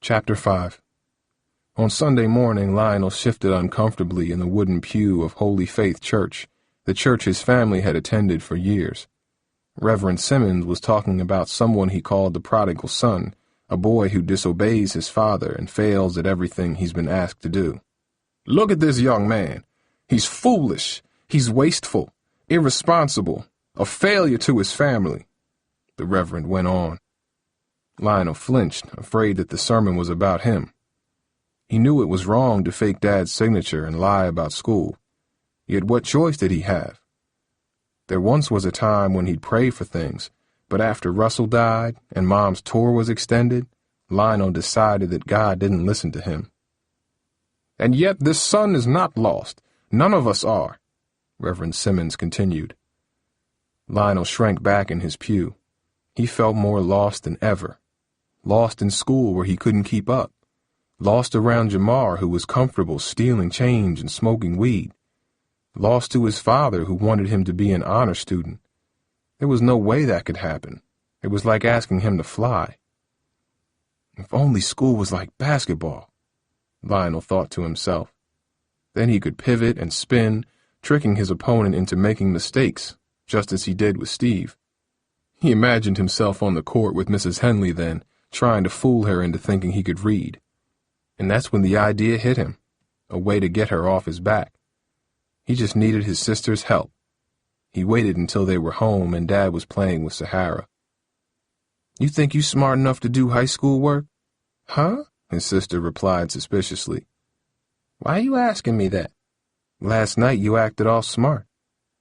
Chapter 5. On Sunday morning, Lionel shifted uncomfortably in the wooden pew of Holy Faith Church, the church his family had attended for years. Reverend Simmons was talking about someone he called the prodigal son, a boy who disobeys his father and fails at everything he's been asked to do. "Look at this young man. He's foolish. He's wasteful, irresponsible, a failure to his family," the Reverend went on. Lionel flinched, afraid that the sermon was about him. He knew it was wrong to fake Dad's signature and lie about school. Yet what choice did he have? There once was a time when he'd pray for things, but after Russell died and Mom's tour was extended, Lionel decided that God didn't listen to him. "And yet this son is not lost. None of us are," Reverend Simmons continued. Lionel shrank back in his pew. He felt more lost than ever. Lost in school where he couldn't keep up. Lost around Jamar, who was comfortable stealing change and smoking weed. Lost to his father, who wanted him to be an honor student. There was no way that could happen. It was like asking him to fly. If only school was like basketball, Lionel thought to himself. Then he could pivot and spin, tricking his opponent into making mistakes, just as he did with Steve. He imagined himself on the court with Mrs. Henley then, trying to fool her into thinking he could read. And that's when the idea hit him, a way to get her off his back. He just needed his sister's help. He waited until they were home and Dad was playing with Sahara. "You think you smart enough to do high school work?" "Huh?" his sister replied suspiciously. "Why are you asking me that?" "Last night you acted all smart.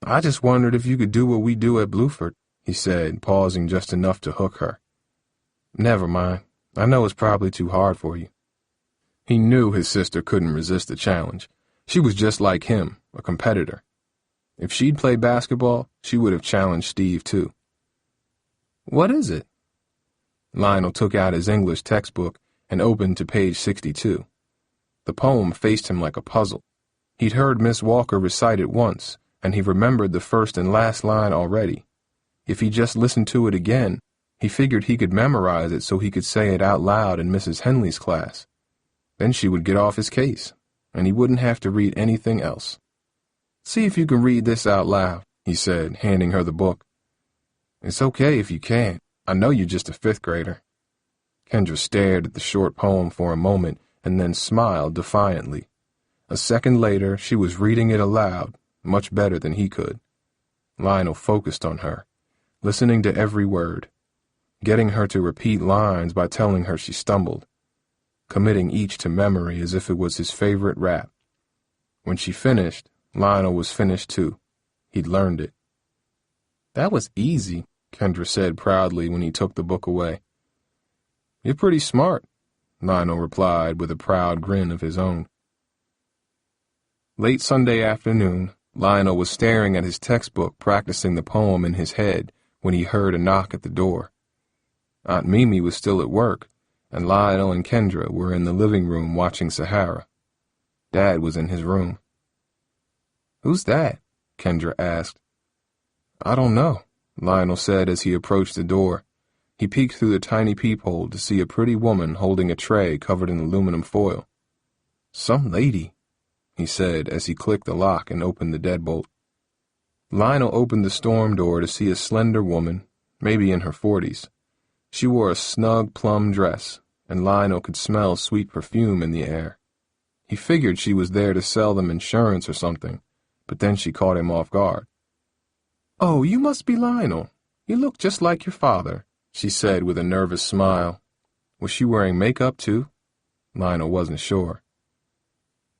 I just wondered if you could do what we do at Bluford," he said, pausing just enough to hook her. "Never mind. I know it's probably too hard for you." He knew his sister couldn't resist the challenge. She was just like him, a competitor. If she'd played basketball, she would have challenged Steve too. "What is it?" Lionel took out his English textbook and opened to page 62. The poem faced him like a puzzle. He'd heard Miss Walker recite it once, and he remembered the first and last line already. If he just listened to it again, he figured he could memorize it so he could say it out loud in Mrs. Henley's class. Then she would get off his case, and he wouldn't have to read anything else. "See if you can read this out loud," he said, handing her the book. "It's okay if you can't. I know you're just a fifth grader." Kendra stared at the short poem for a moment and then smiled defiantly. A second later, she was reading it aloud, much better than he could. Lionel focused on her, listening to every word, getting her to repeat lines by telling her she stumbled, committing each to memory as if it was his favorite rap. When she finished, Lionel was finished too. He'd learned it. "That was easy," Kendra said proudly when he took the book away. "You're pretty smart," Lionel replied with a proud grin of his own. Late Sunday afternoon, Lionel was staring at his textbook practicing the poem in his head when he heard a knock at the door. Aunt Mimi was still at work, and Lionel and Kendra were in the living room watching Sahara. Dad was in his room. "Who's that?" Kendra asked. "I don't know," Lionel said as he approached the door. He peeked through the tiny peephole to see a pretty woman holding a tray covered in aluminum foil. "Some lady," he said as he clicked the lock and opened the deadbolt. Lionel opened the storm door to see a slender woman, maybe in her 40s. She wore a snug plum dress, and Lionel could smell sweet perfume in the air. He figured she was there to sell them insurance or something, but then she caught him off guard. "Oh, you must be Lionel. You look just like your father," she said with a nervous smile. Was she wearing makeup too? Lionel wasn't sure.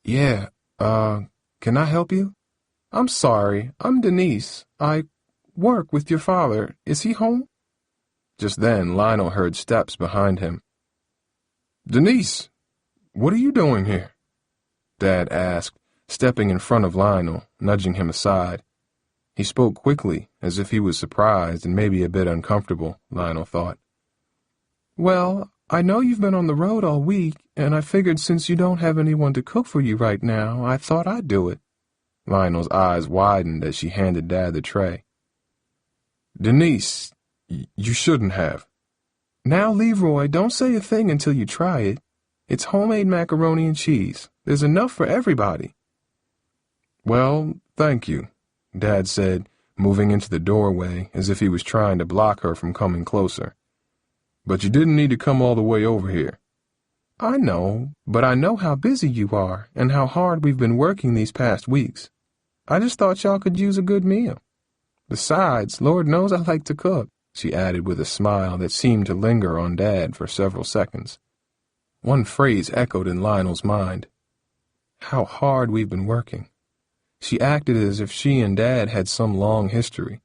"Yeah, can I help you?" "I'm sorry, I'm Denise. I work with your father. Is he home?" Just then, Lionel heard steps behind him. "Denise, what are you doing here?" Dad asked, stepping in front of Lionel, nudging him aside. He spoke quickly, as if he was surprised and maybe a bit uncomfortable, Lionel thought. "Well, I know you've been on the road all week, and I figured since you don't have anyone to cook for you right now, I thought I'd do it." Lionel's eyes widened as she handed Dad the tray. "Denise, you shouldn't have." "Now, Leroy, don't say a thing until you try it. It's homemade macaroni and cheese. There's enough for everybody. Well, thank you, Dad said, moving into the doorway as if he was trying to block her from coming closer. But you didn't need to come all the way over here. I know, but I know how busy you are and how hard we've been working these past weeks. I just thought y'all could use a good meal. Besides, Lord knows I like to cook, she added with a smile that seemed to linger on Dad for several seconds. One phrase echoed in Lionel's mind. How hard we've been working. She acted as if she and Dad had some long history,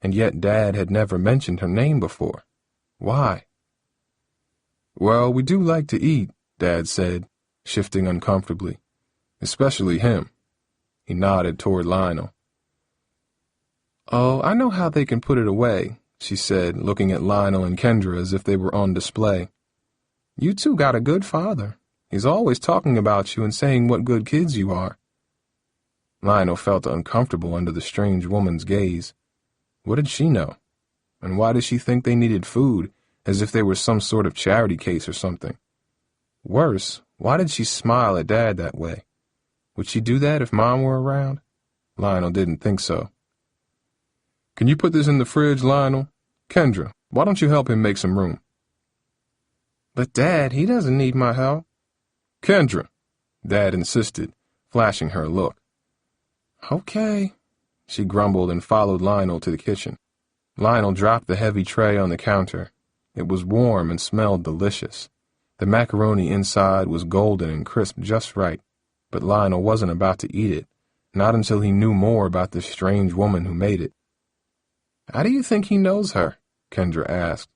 and yet Dad had never mentioned her name before. Why? Well, we do like to eat, Dad said, shifting uncomfortably. Especially him. He nodded toward Lionel. Oh, I know how they can put it away, she said, looking at Lionel and Kendra as if they were on display. You two got a good father. He's always talking about you and saying what good kids you are. Lionel felt uncomfortable under the strange woman's gaze. What did she know? And why did she think they needed food, as if they were some sort of charity case or something? Worse, why did she smile at Dad that way? Would she do that if Mom were around? Lionel didn't think so. Can you put this in the fridge, Lionel? Kendra, why don't you help him make some room? But Dad, he doesn't need my help. Kendra, Dad insisted, flashing her a look. Okay, she grumbled and followed Lionel to the kitchen. Lionel dropped the heavy tray on the counter. It was warm and smelled delicious. The macaroni inside was golden and crisp just right, but Lionel wasn't about to eat it, not until he knew more about the strange woman who made it. How do you think he knows her? Kendra asked.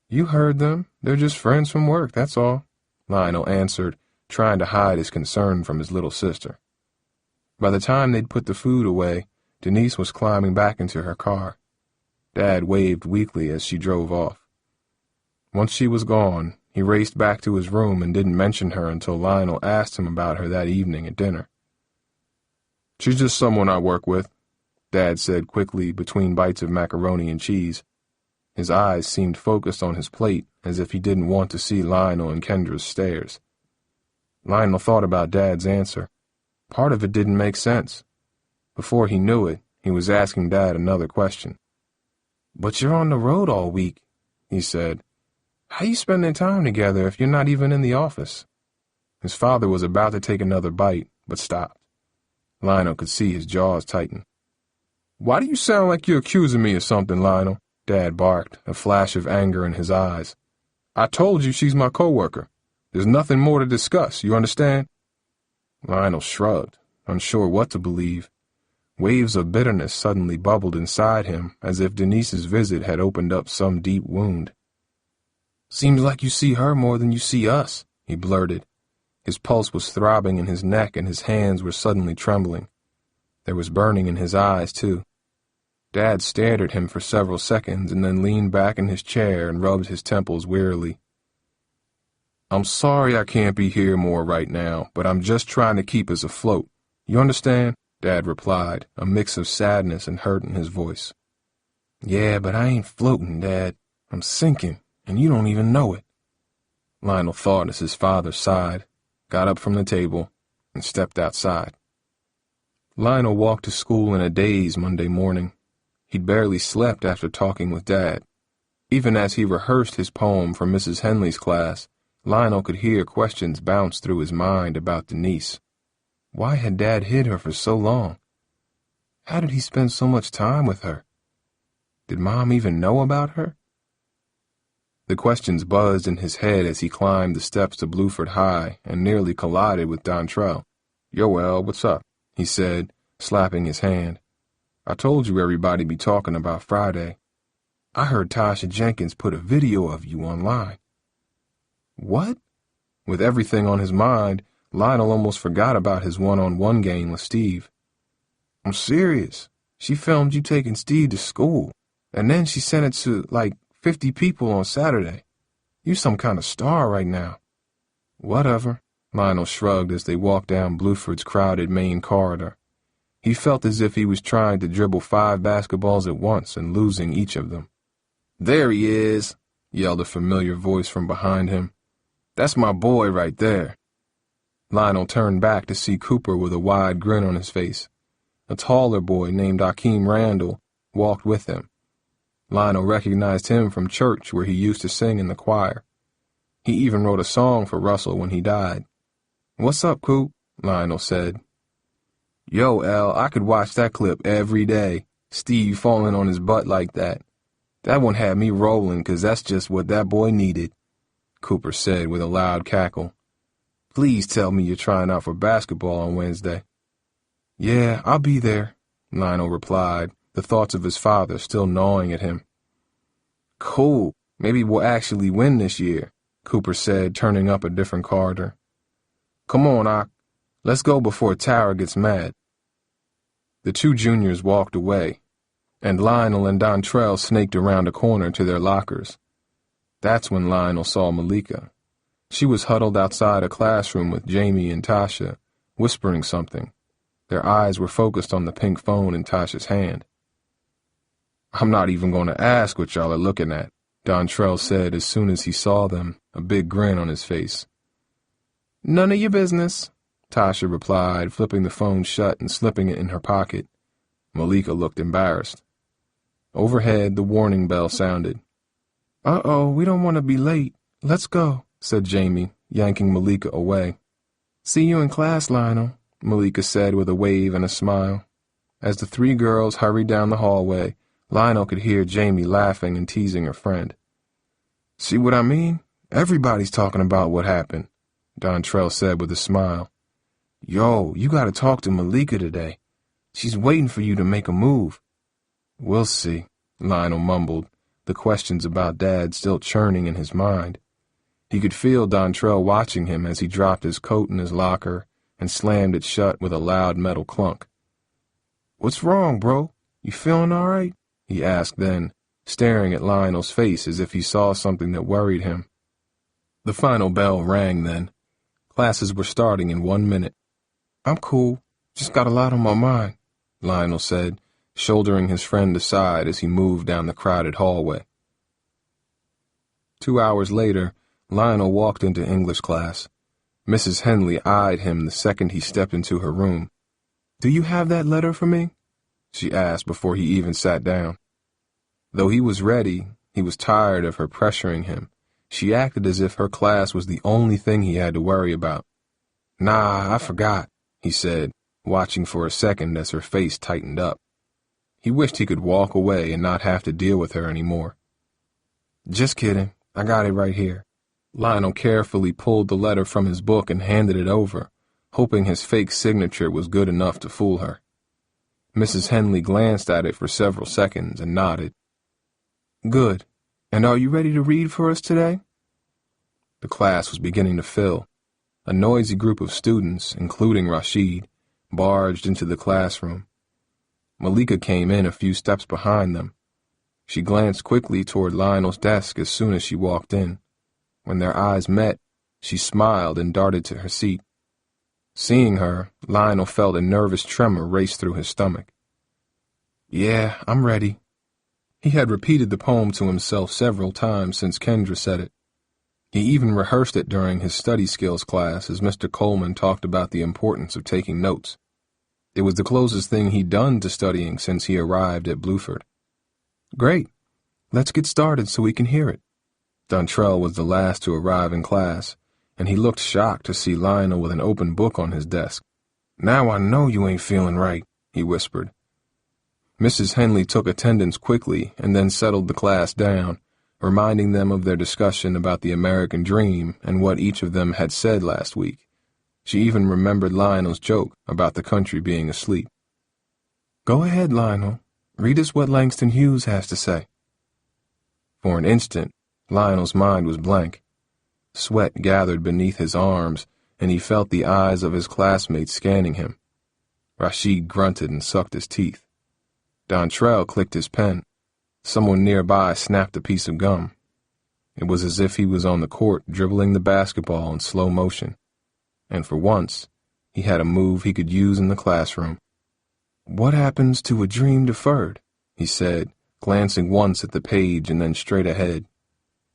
You heard them. They're just friends from work, that's all, Lionel answered, trying to hide his concern from his little sister. By the time they'd put the food away, Denise was climbing back into her car. Dad waved weakly as she drove off. Once she was gone, he raced back to his room and didn't mention her until Lionel asked him about her that evening at dinner. She's just someone I work with, Dad said quickly between bites of macaroni and cheese. His eyes seemed focused on his plate as if he didn't want to see Lionel and Kendra's stares. Lionel thought about Dad's answer. Part of it didn't make sense. Before he knew it, he was asking Dad another question. But you're on the road all week, he said. How you spending time together if you're not even in the office? His father was about to take another bite, but stopped. Lionel could see his jaws tighten. Why do you sound like you're accusing me of something, Lionel? Dad barked, a flash of anger in his eyes. I told you she's my coworker. There's nothing more to discuss, you understand? Lionel shrugged, unsure what to believe. Waves of bitterness suddenly bubbled inside him as if Denise's visit had opened up some deep wound. Seems like you see her more than you see us, he blurted. His pulse was throbbing in his neck and his hands were suddenly trembling. There was burning in his eyes, too. Dad stared at him for several seconds and then leaned back in his chair and rubbed his temples wearily. I'm sorry I can't be here more right now, but I'm just trying to keep us afloat. You understand? Dad replied, a mix of sadness and hurt in his voice. Yeah, but I ain't floating, Dad. I'm sinking, and you don't even know it. Lionel thought as his father sighed, got up from the table, and stepped outside. Lionel walked to school in a daze Monday morning. He'd barely slept after talking with Dad. Even as he rehearsed his poem for Mrs. Henley's class, Lionel could hear questions bounce through his mind about Denise. Why had Dad hid her for so long? How did he spend so much time with her? Did Mom even know about her? The questions buzzed in his head as he climbed the steps to Bluford High and nearly collided with Dontrell. Yoel, what's up? He said, slapping his hand. I told you everybody'd be talking about Friday. I heard Tasha Jenkins put a video of you online. What? With everything on his mind, Lionel almost forgot about his one-on-one game with Steve. I'm serious. She filmed you taking Steve to school, and then she sent it to, 50 people on Saturday. You some kind of star right now. Whatever, Lionel shrugged as they walked down Bluford's crowded main corridor. He felt as if he was trying to dribble 5 basketballs at once and losing each of them. There he is, yelled a familiar voice from behind him. That's my boy right there. Lionel turned back to see Cooper with a wide grin on his face. A taller boy named Akeem Randall walked with him. Lionel recognized him from church where he used to sing in the choir. He even wrote a song for Russell when he died. "What's up, Coop?" Lionel said. "Yo, L, I could watch that clip every day. Steve falling on his butt like that. That one had me rolling 'cause that's just what that boy needed," Cooper said with a loud cackle. "Please tell me you're trying out for basketball on Wednesday." "Yeah, I'll be there," Lionel replied, the thoughts of his father still gnawing at him. "Cool. Maybe we'll actually win this year," Cooper said, turning up a different corridor. "Come on, Ock. Let's go before Tara gets mad." The two juniors walked away, and Lionel and Dontrell snaked around a corner to their lockers. That's when Lionel saw Malika. She was huddled outside a classroom with Jamie and Tasha, whispering something. Their eyes were focused on the pink phone in Tasha's hand. "I'm not even going to ask what y'all are looking at," Dontrell said as soon as he saw them, a big grin on his face. "None of your business," Tasha replied, flipping the phone shut and slipping it in her pocket. Malika looked embarrassed. Overhead, the warning bell sounded. "Uh-oh, we don't want to be late. Let's go," said Jamie, yanking Malika away. "See you in class, Lionel," Malika said with a wave and a smile. As the three girls hurried down the hallway, Lionel could hear Jamie laughing and teasing her friend. "See what I mean? Everybody's talking about what happened," Dontrell said with a smile. "Yo, you gotta talk to Malika today. She's waiting for you to make a move." "We'll see," Lionel mumbled, the questions about Dad still churning in his mind. He could feel Dontrell watching him as he dropped his coat in his locker and slammed it shut with a loud metal clunk. "What's wrong, bro? You feeling all right?" he asked then, staring at Lionel's face as if he saw something that worried him. The final bell rang then. Classes were starting in 1 minute. "I'm cool. Just got a lot on my mind," Lionel said, shouldering his friend aside as he moved down the crowded hallway. 2 hours later, Lionel walked into English class. Mrs. Henley eyed him the second he stepped into her room. "Do you have that letter for me?" she asked before he even sat down. Though he was ready, he was tired of her pressuring him. She acted as if her class was the only thing he had to worry about. "Nah, I forgot," he said, watching for a second as her face tightened up. He wished he could walk away and not have to deal with her anymore. "Just kidding. I got it right here." Lionel carefully pulled the letter from his book and handed it over, hoping his fake signature was good enough to fool her. Mrs. Henley glanced at it for several seconds and nodded. "Good. And are you ready to read for us today?" The class was beginning to fill. A noisy group of students, including Rashid, barged into the classroom. Malika came in a few steps behind them. She glanced quickly toward Lionel's desk as soon as she walked in. When their eyes met, she smiled and darted to her seat. Seeing her, Lionel felt a nervous tremor race through his stomach. "Yeah, I'm ready." He had repeated the poem to himself several times since Kendra said it. He even rehearsed it during his study skills class as Mr. Coleman talked about the importance of taking notes. It was the closest thing he'd done to studying since he arrived at Bluford. "Great. Let's get started so we can hear it." Dontrell was the last to arrive in class, and he looked shocked to see Lionel with an open book on his desk. "Now I know you ain't feeling right," he whispered. Mrs. Henley took attendance quickly and then settled the class down, reminding them of their discussion about the American dream and what each of them had said last week. She even remembered Lionel's joke about the country being asleep. "Go ahead, Lionel. Read us what Langston Hughes has to say." For an instant, Lionel's mind was blank. Sweat gathered beneath his arms, and he felt the eyes of his classmates scanning him. Rashid grunted and sucked his teeth. Dontrell clicked his pen. Someone nearby snapped a piece of gum. It was as if he was on the court dribbling the basketball in slow motion. And for once, he had a move he could use in the classroom. "What happens to a dream deferred?" he said, glancing once at the page and then straight ahead.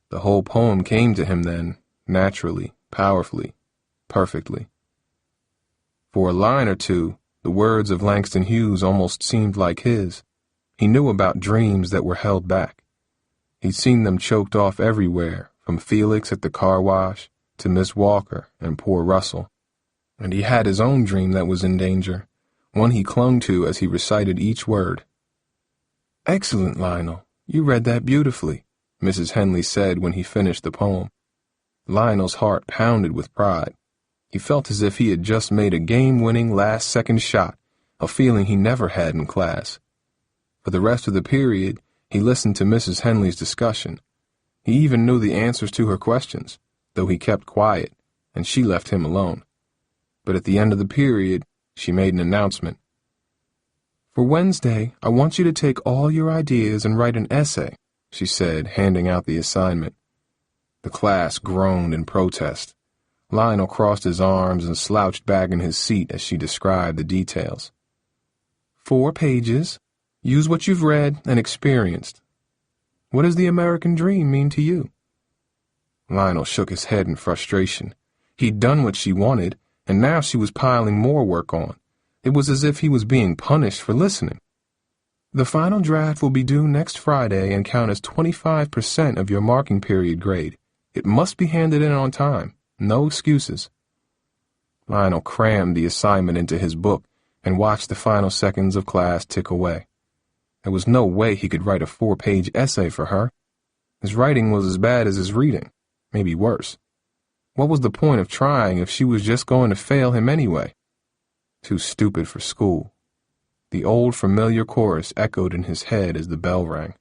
The whole poem came to him then, naturally, powerfully, perfectly. For a line or two, the words of Langston Hughes almost seemed like his. He knew about dreams that were held back. He'd seen them choked off everywhere, from Felix at the car wash to Miss Walker and poor Russell. And he had his own dream that was in danger, one he clung to as he recited each word. "Excellent, Lionel. You read that beautifully," Mrs. Henley said when he finished the poem. Lionel's heart pounded with pride. He felt as if he had just made a game-winning last-second shot, a feeling he never had in class. For the rest of the period, he listened to Mrs. Henley's discussion. He even knew the answers to her questions, though he kept quiet, and she left him alone. But at the end of the period, she made an announcement. "For Wednesday, I want you to take all your ideas and write an essay," she said, handing out the assignment. The class groaned in protest. Lionel crossed his arms and slouched back in his seat as she described the details. 4 pages. Use what you've read and experienced. What does the American dream mean to you?" Lionel shook his head in frustration. He'd done what she wanted, and now she was piling more work on. It was as if he was being punished for listening. "The final draft will be due next Friday and count as 25% of your marking period grade. It must be handed in on time. No excuses." Lionel crammed the assignment into his book and watched the final seconds of class tick away. There was no way he could write a 4-page essay for her. His writing was as bad as his reading, maybe worse. What was the point of trying if she was just going to fail him anyway? Too stupid for school. The old familiar chorus echoed in his head as the bell rang.